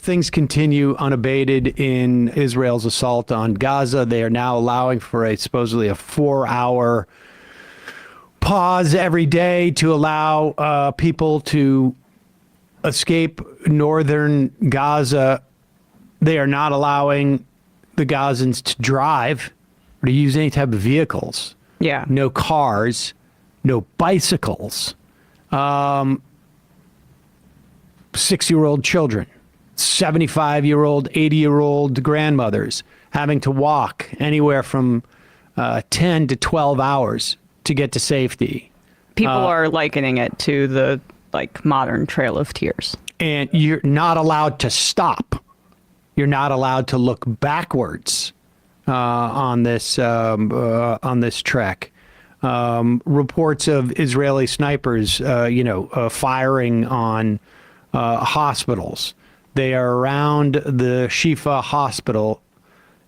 things continue unabated in Israel's assault on Gaza. They are now allowing for supposedly a 4-hour pause every day to allow people to escape northern Gaza. They are not allowing the Gazans to drive or to use any type of vehicles. Yeah. No cars, no bicycles. 6-year-old children, 75-year-old, 80-year-old grandmothers having to walk anywhere from 10 to 12 hours to get to safety. People are likening it to the modern Trail of Tears. And you're not allowed to stop. You're not allowed to look backwards on this trek. Reports of Israeli snipers, firing on hospitals. They are around the Shifa hospital.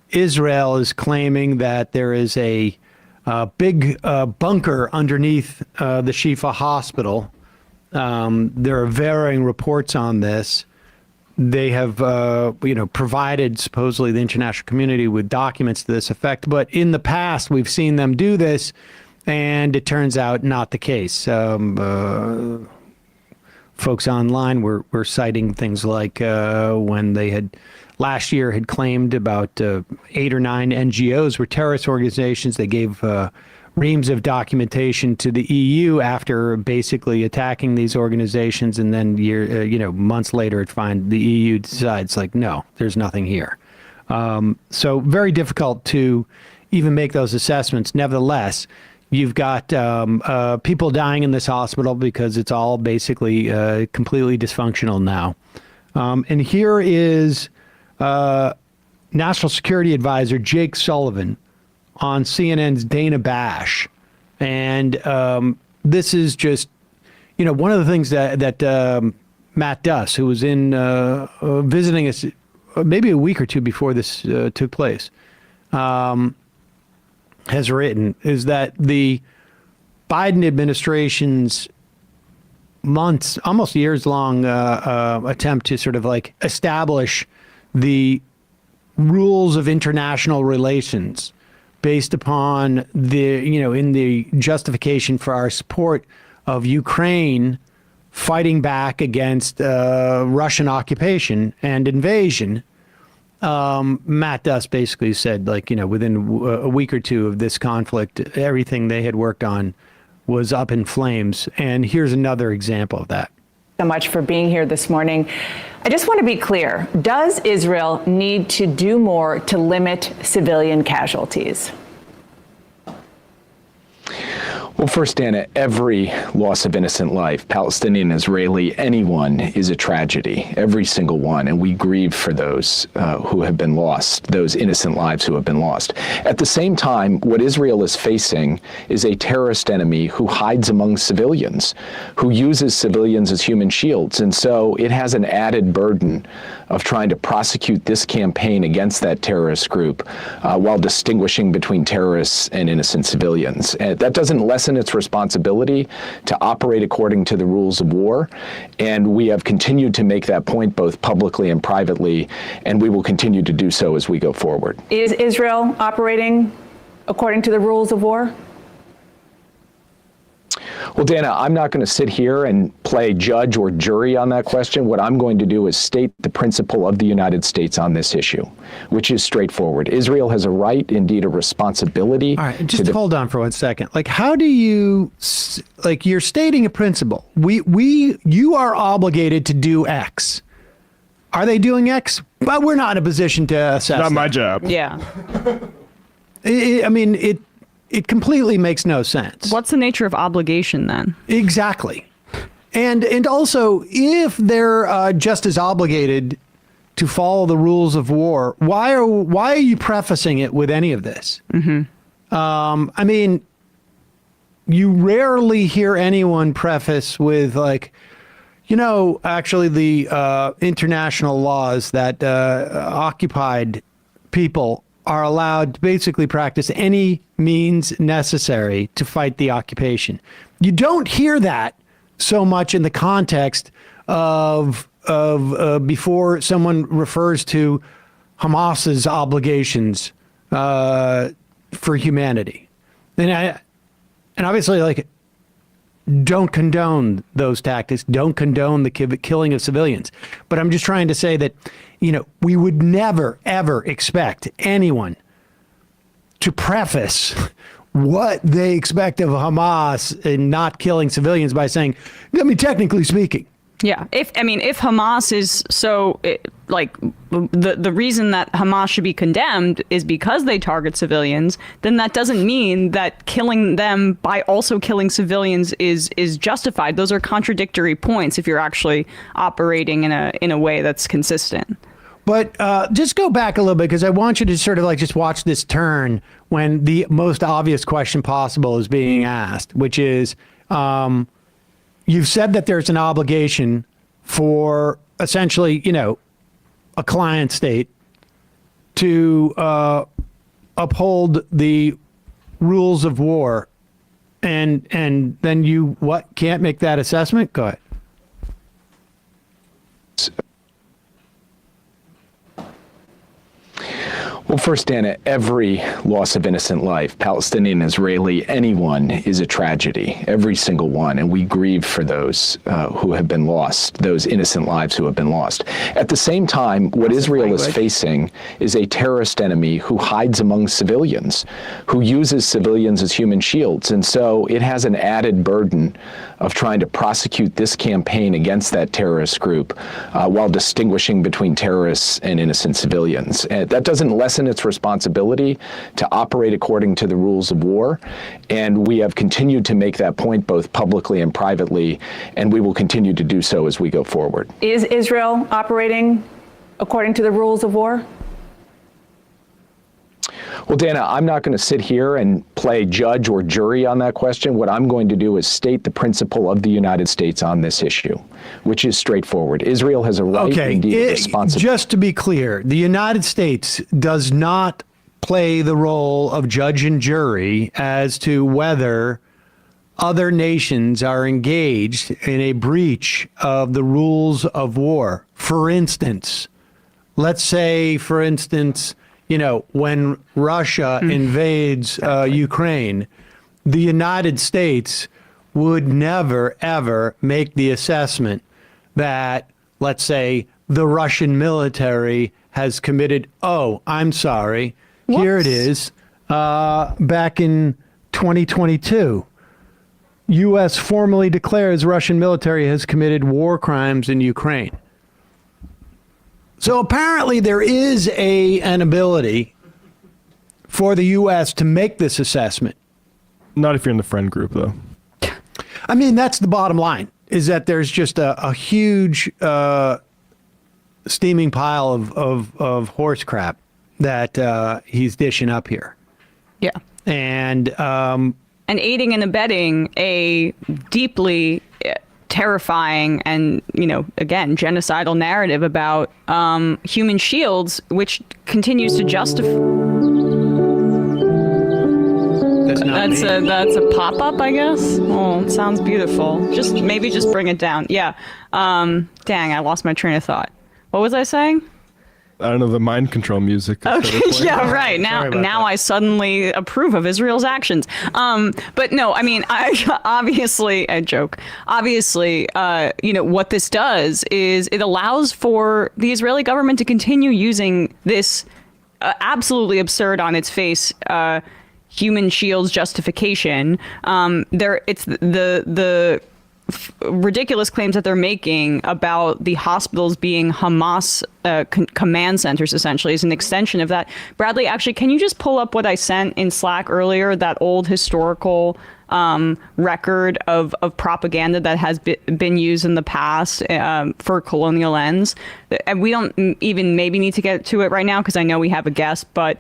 Israel is claiming that there is a big bunker underneath the Shifa hospital. There are varying reports on this. They have, provided supposedly the international community with documents to this effect. But in the past, we've seen them do this, and it turns out not the case. Folks online were citing things like when they had last year had claimed about 8 or 9 NGOs were terrorist organizations. They gave reams of documentation to the EU after basically attacking these organizations, and then months later, the EU decides no, there's nothing here. So very difficult to even make those assessments. Nevertheless, you've got people dying in this hospital because it's all basically completely dysfunctional now. And here is National Security Advisor Jake Sullivan on CNN's Dana Bash. And this is just, one of the things that Matt Duss, who was in visiting us maybe a week or two before this took place, has written, is that the Biden administration's months, almost years-long attempt to sort of establish the rules of international relations based upon in the justification for our support of Ukraine fighting back against Russian occupation and invasion. Matt Duss basically said, within a week or two of this conflict, everything they had worked on was up in flames. And here's another example of that. So much for being here this morning. I just want to be clear. Does Israel need to do more to limit civilian casualties? Well, first, Dana, every loss of innocent life, Palestinian, Israeli, anyone, is a tragedy, every single one. And we grieve for those who have been lost, those innocent lives who have been lost. At the same time, what Israel is facing is a terrorist enemy who hides among civilians, who uses civilians as human shields. And so it has an added burden of trying to prosecute this campaign against that terrorist group while distinguishing between terrorists and innocent civilians. And that doesn't lessen its responsibility to operate according to the rules of war. And we have continued to make that point both publicly and privately, and we will continue to do so as we go forward. Is Israel operating according to the rules of war? Well, Dana, I'm not going to sit here and play judge or jury on that question. What I'm going to do is state the principle of the United States on this issue, which is straightforward. Israel has a right, indeed a responsibility. All right, just hold on for 1 second. How do you, you're stating a principle. You are obligated to do X. Are they doing X? But we're not in a position to assess. Not my job. Yeah. It completely makes no sense. What's the nature of obligation then? Exactly. And also, if they're just as obligated to follow the rules of war, why are you prefacing it with any of this? Mm-hmm. You rarely hear anyone preface with actually the international laws that occupied people are allowed to basically practice any means necessary to fight the occupation. You don't hear that so much in the context of before someone refers to Hamas's obligations for humanity. And obviously, like, don't condone those tactics. Don't condone the killing of civilians. But I'm just trying to say that, we would never, ever expect anyone to preface what they expect of Hamas in not killing civilians by saying, technically speaking. Yeah. If Hamas is the reason that Hamas should be condemned is because they target civilians, then that doesn't mean that killing them by also killing civilians is justified. Those are contradictory points if you're actually operating in a way that's consistent. But just go back a little bit, because I want you to sort of like just watch this turn when the most obvious question possible is being asked, which is, you've said that there's an obligation for essentially, a client state to uphold the rules of war. And then you can't make that assessment? Go ahead. Well, first, Dana, every loss of innocent life, Palestinian, Israeli, anyone, is a tragedy, every single one. And we grieve for those who have been lost, those innocent lives who have been lost. At the same time, what Israel is facing is a terrorist enemy who hides among civilians, who uses civilians as human shields. And so it has an added burden of trying to prosecute this campaign against that terrorist group while distinguishing between terrorists and innocent civilians. And that doesn't lessen its responsibility to operate according to the rules of war. And we have continued to make that point both publicly and privately, and we will continue to do so as we go forward. Is Israel operating according to the rules of war? Well, Dana, I'm not going to sit here and play judge or jury on that question. What I'm going to do is state the principle of the United States on this issue, which is straightforward. Israel has a right, indeed a responsibility. Just to be clear, the United States does not play the role of judge and jury as to whether other nations are engaged in a breach of the rules of war. For instance, let's say, when Russia invades Ukraine, the United States would never, ever make the assessment that, let's say, the Russian military has committed, I'm sorry, here it is, back in 2022, U.S. formally declares Russian military has committed war crimes in Ukraine. So apparently there is an ability for the U.S. to make this assessment. Not if you're in the friend group, though. I mean, that's the bottom line, is that there's just a huge steaming pile of horse crap that he's dishing up here. Yeah. And aiding and abetting a deeply terrifying and, again, genocidal narrative about human shields, which continues to justify. That's a pop-up, I guess. Oh, it sounds beautiful. Maybe just bring it down. Yeah. Dang, I lost my train of thought. What was I saying? I don't know, the mind control music. Okay, yeah, right. Now I suddenly approve of Israel's actions. But no, I mean, I joke. Obviously, what this does is it allows for the Israeli government to continue using this absolutely absurd on its face human shields justification. It's the ridiculous claims that they're making about the hospitals being Hamas command centers, essentially, is an extension of that. Bradley, actually, can you just pull up what I sent in Slack earlier, that old historical record of propaganda that has been used in the past for colonial ends? And we don't even maybe need to get to it right now because I know we have a guest, but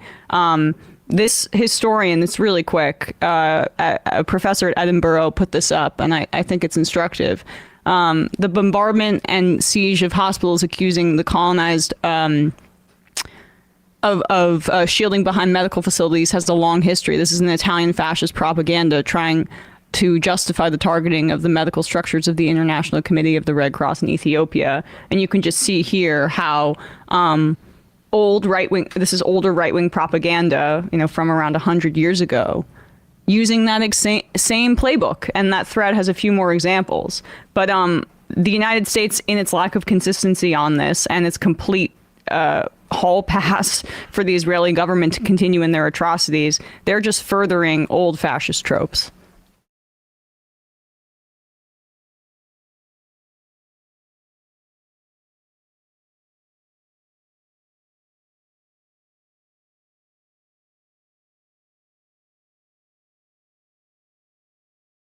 this historian, it's really quick, a professor at Edinburgh put this up, and I think it's instructive. The bombardment and siege of hospitals accusing the colonized of shielding behind medical facilities has a long history. This is an Italian fascist propaganda trying to justify the targeting of the medical structures of the International Committee of the Red Cross in Ethiopia. And you can just see here how older right-wing propaganda, from around 100 years ago, using that same playbook. And that thread has a few more examples. But the United States, in its lack of consistency on this and its complete hall pass for the Israeli government to continue in their atrocities, they're just furthering old fascist tropes.